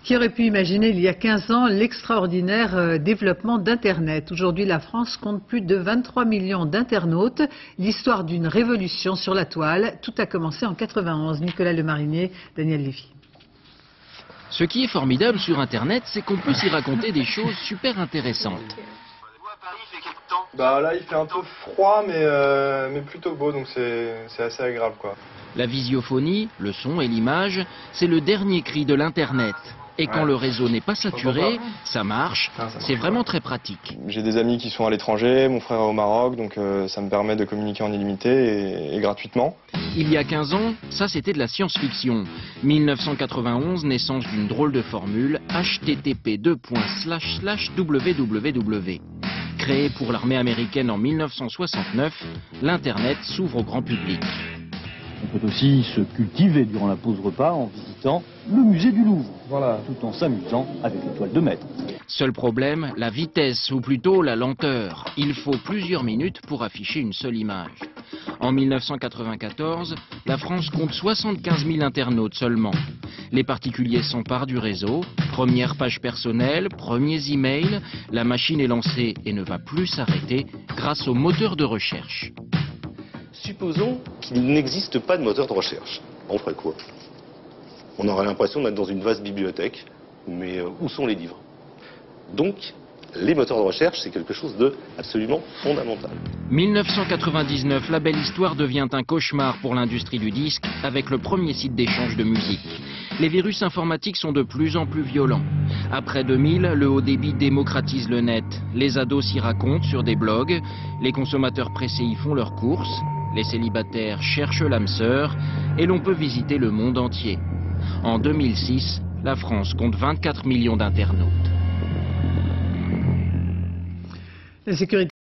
Qui aurait pu imaginer il y a 15 ans l'extraordinaire développement d'Internet? Aujourd'hui, la France compte plus de 23 millions d'internautes. L'histoire d'une révolution sur la toile. Tout a commencé en 91. Nicolas Lemarinier, Daniel Lévy. Ce qui est formidable sur Internet, c'est qu'on peut s'y raconter des choses super intéressantes. Bah là, il fait un peu froid, mais plutôt beau, donc c'est assez agréable, quoi. La visiophonie, le son et l'image, c'est le dernier cri de l'Internet. Et quand le réseau n'est pas saturé, ça marche, c'est vraiment très pratique. J'ai des amis qui sont à l'étranger, mon frère est au Maroc, donc ça me permet de communiquer en illimité et gratuitement. Il y a 15 ans, ça c'était de la science-fiction. 1991, naissance d'une drôle de formule, http://www. Créé pour l'armée américaine en 1969, l'Internet s'ouvre au grand public. On peut aussi se cultiver durant la pause repas en visitant le musée du Louvre, voilà, tout en s'amusant avec les toiles de maître. Seul problème, la vitesse, ou plutôt la lenteur. Il faut plusieurs minutes pour afficher une seule image. En 1994, la France compte 75 000 internautes seulement. Les particuliers s'emparent du réseau, première page personnelle, premiers emails, la machine est lancée et ne va plus s'arrêter grâce au moteur de recherche. Supposons qu'il n'existe pas de moteur de recherche. On ferait quoi? On aurait l'impression d'être dans une vaste bibliothèque, mais où sont les livres? Donc, les moteurs de recherche, c'est quelque chose d'absolument fondamental. 1999, la belle histoire devient un cauchemar pour l'industrie du disque avec le premier site d'échange de musique. Les virus informatiques sont de plus en plus violents. Après 2000, le haut débit démocratise le net. Les ados s'y racontent sur des blogs, les consommateurs pressés y font leurs courses, les célibataires cherchent l'âme sœur et l'on peut visiter le monde entier. En 2006, la France compte 24 millions d'internautes. La sécurité